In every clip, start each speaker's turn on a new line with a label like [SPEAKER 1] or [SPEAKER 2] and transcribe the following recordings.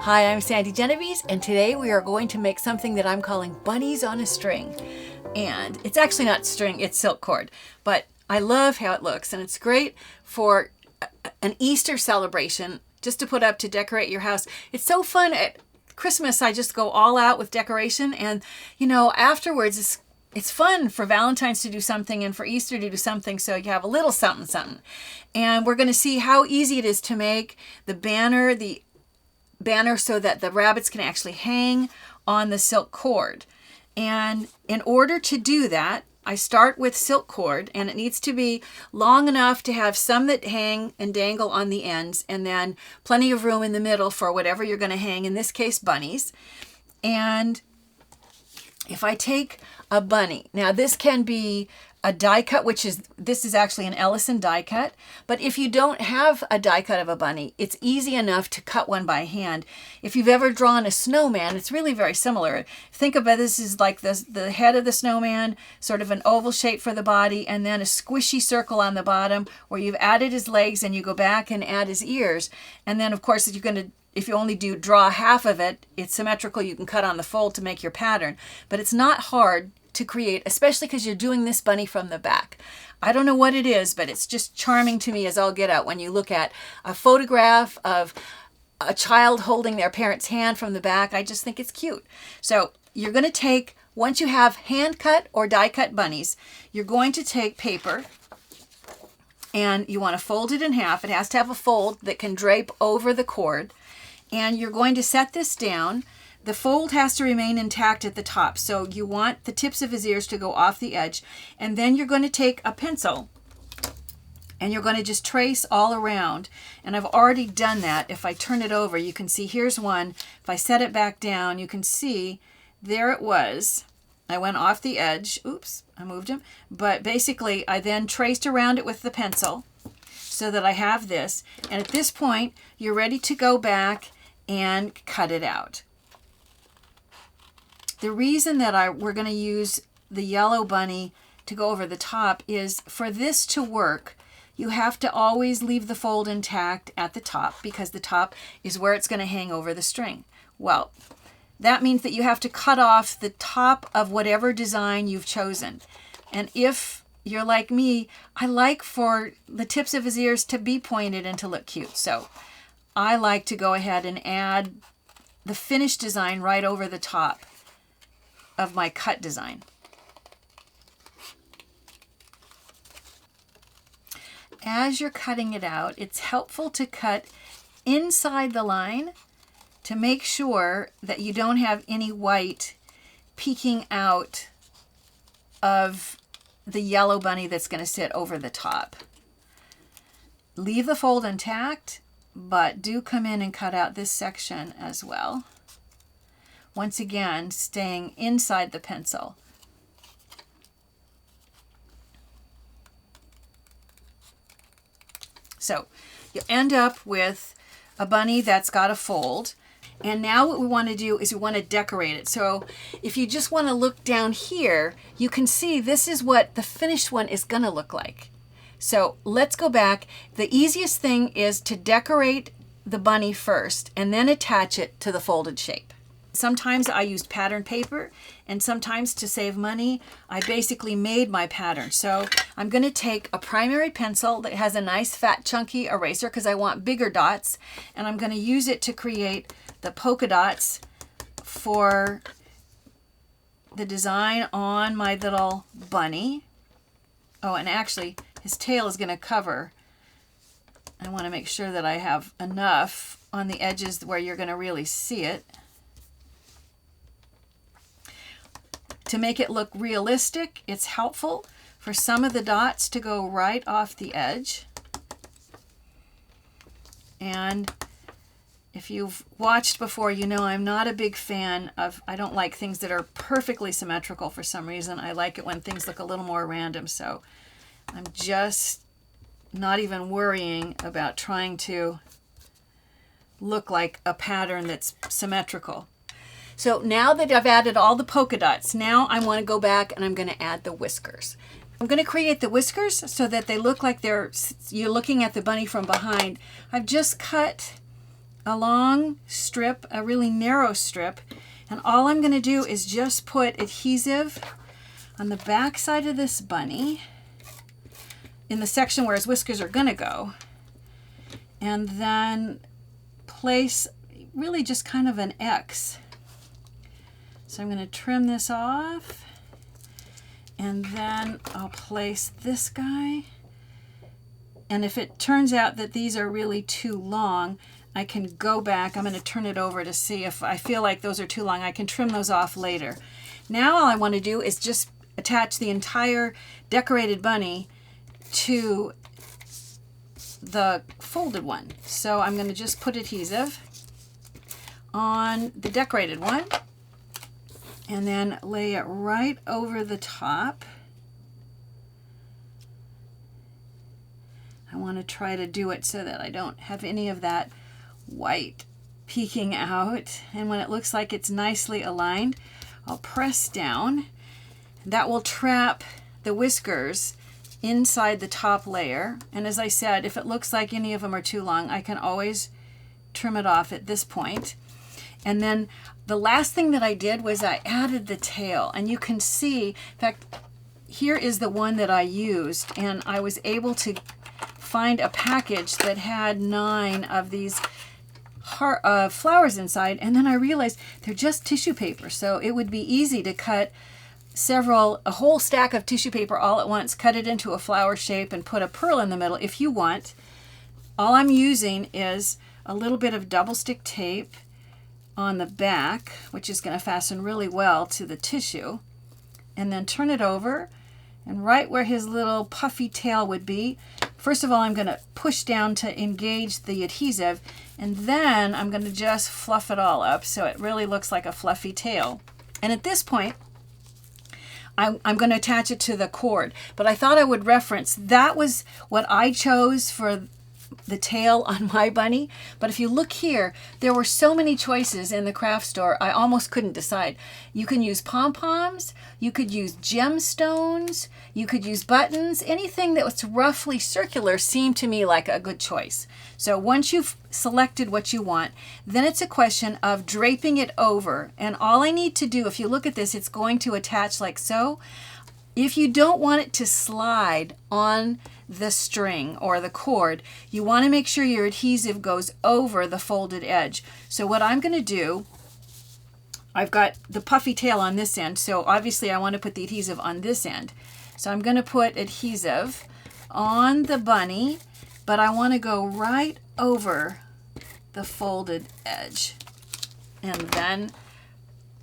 [SPEAKER 1] Hi, I'm Sandi Genovese, and today we are going to make something that I'm calling bunnies on a string. And it's actually not string, it's silk cord, but I love how it looks, and it's great for an Easter celebration, just to put up to decorate your house. It's so fun at Christmas. I just go all out with decoration, and afterwards it's fun for Valentine's to do something and for Easter to do something, so you have a little something. And we're going to see how easy it is to make the banner so that the rabbits can actually hang on the silk cord. And in order to do that, I start with silk cord, and it needs to be long enough to have some that hang and dangle on the ends, and then plenty of room in the middle for whatever you're going to hang, in this case bunnies. And if I take a bunny, now this can be a die cut, this is actually an Ellison die cut, but if you don't have a die cut of a bunny, it's easy enough to cut one by hand. If you've ever drawn a snowman, it's really very similar. Think about this as like the head of the snowman, sort of an oval shape for the body, and then a squishy circle on the bottom where you've added his legs, and you go back and add his ears. And then of course, if you only draw half of it, it's symmetrical. You can cut on the fold to make your pattern, but it's not hard to create, especially because you're doing this bunny from the back. I don't know what it is, but it's just charming to me as all get out when you look at a photograph of a child holding their parent's hand from the back. I just think it's cute. So you're going to take, once you have hand cut or die cut bunnies, you're going to take paper and you want to fold it in half. It has to have a fold that can drape over the cord, and you're going to set this down. The fold has to remain intact at the top, so you want the tips of his ears to go off the edge. And then you're going to take a pencil and you're going to just trace all around. And I've already done that. If I turn it over, you can see here's one. If I set it back down, you can see there it was. I went off the edge. Oops, I moved him. But basically, I then traced around it with the pencil so that I have this. And at this point, you're ready to go back and cut it out. The reason that we're going to use the yellow bunny to go over the top is, for this to work, you have to always leave the fold intact at the top, because the top is where it's going to hang over the string. Well, that means that you have to cut off the top of whatever design you've chosen. And if you're like me, I like for the tips of his ears to be pointed and to look cute. So I like to go ahead and add the finished design right over the top of my cut design. As you're cutting it out, it's helpful to cut inside the line to make sure that you don't have any white peeking out of the yellow bunny that's going to sit over the top. Leave the fold intact, but do come in and cut out this section as well. Once again, staying inside the pencil. So you end up with a bunny that's got a fold. And now what we want to do is we want to decorate it. So if you just want to look down here, you can see this is what the finished one is going to look like. So let's go back. The easiest thing is to decorate the bunny first and then attach it to the folded shape. Sometimes I used pattern paper, and sometimes, to save money, I basically made my pattern. So I'm going to take a primary pencil that has a nice fat chunky eraser, because I want bigger dots, and I'm going to use it to create the polka dots for the design on my little bunny. Oh, and actually his tail is going to cover. I want to make sure that I have enough on the edges where you're going to really see it, to make it look realistic. It's helpful for some of the dots to go right off the edge. And if you've watched before, you know I'm not a big fan of, I don't like things that are perfectly symmetrical for some reason. I like it when things look a little more random. So I'm just not even worrying about trying to look like a pattern that's symmetrical. So now that I've added all the polka dots, now I want to go back and I'm going to add the whiskers. I'm going to create the whiskers so that they look like you're looking at the bunny from behind. I've just cut a long strip, a really narrow strip, and all I'm going to do is just put adhesive on the back side of this bunny in the section where his whiskers are going to go, and then place really just kind of an X. So I'm going to trim this off, and then I'll place this guy. And if it turns out that these are really too long, I can go back. I'm going to turn it over to see if I feel like those are too long. I can trim those off later. Now all I want to do is just attach the entire decorated bunny to the folded one. So I'm going to just put adhesive on the decorated one and then lay it right over the top. I want to try to do it so that I don't have any of that white peeking out. And when it looks like it's nicely aligned, I'll press down. That will trap the whiskers inside the top layer. And as I said, if it looks like any of them are too long, I can always trim it off at this point. And then the last thing that I did was I added the tail. And you can see, in fact, here is the one that I used, and I was able to find a package that had 9 of these flowers inside, and then I realized they're just tissue paper, so it would be easy to cut a whole stack of tissue paper all at once, cut it into a flower shape, and put a pearl in the middle if you want. All I'm using is a little bit of double stick tape on the back, which is going to fasten really well to the tissue, and then turn it over, and right where his little puffy tail would be, first of all, I'm going to push down to engage the adhesive, and then I'm going to just fluff it all up so it really looks like a fluffy tail. And at this point, I'm going to attach it to the cord. But I thought I would reference, that was what I chose for the tail on my bunny. But if you look here, there were so many choices in the craft store, I almost couldn't decide. You can use pom-poms, you could use gemstones, you could use buttons. Anything that was roughly circular seemed to me like a good choice. So once you've selected what you want, then it's a question of draping it over. And all I need to do, if you look at this, it's going to attach like so. If you don't want it to slide on the string or the cord, you want to make sure your adhesive goes over the folded edge. So what I'm going to do, I've got the puffy tail on this end, so obviously I want to put the adhesive on this end. So I'm going to put adhesive on the bunny, but I want to go right over the folded edge. And then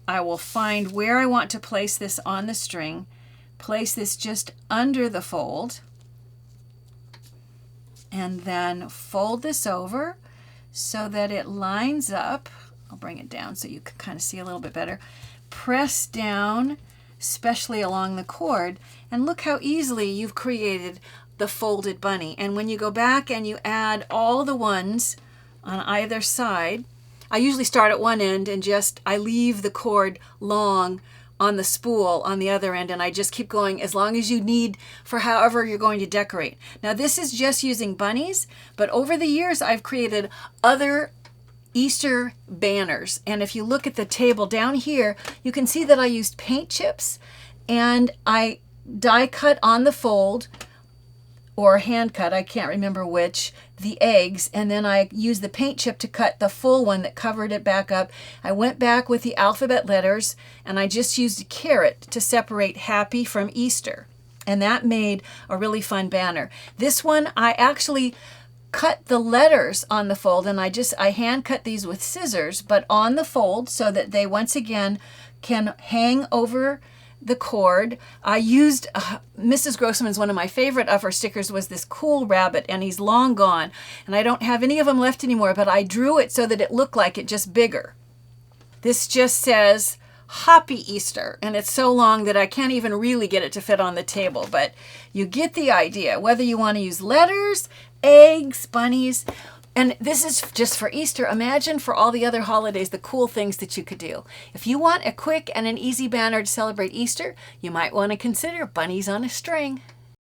[SPEAKER 1] I will find where I want to place this on the string, place this just under the fold, and then fold this over so that it lines up. I'll bring it down so you can kind of see a little bit better. Press down, especially along the cord, and look how easily you've created the folded bunny. And when you go back and you add all the ones on either side, I usually start at one end and I leave the cord long on the spool on the other end, and I just keep going as long as you need for however you're going to decorate. Now this is just using bunnies, but over the years I've created other Easter banners, and if you look at the table down here, you can see that I used paint chips, and I die cut on the fold, or hand cut, I can't remember which, the eggs, and then I used the paint chip to cut the full one that covered it back up. I went back with the alphabet letters, and I just used a carrot to separate happy from Easter, and that made a really fun banner. This one, I actually cut the letters on the fold, and I hand cut these with scissors, but on the fold so that they once again can hang over the cord. I used Mrs. Grossman's, one of my favorite of her stickers was this cool rabbit, and he's long gone, and I don't have any of them left anymore, but I drew it so that it looked like it, just bigger. This just says Happy Easter, and it's so long that I can't even really get it to fit on the table, but you get the idea. Whether you want to use letters, eggs, bunnies, and this is just for Easter. Imagine for all the other holidays, the cool things that you could do. If you want a quick and an easy banner to celebrate Easter, you might want to consider bunnies on a string.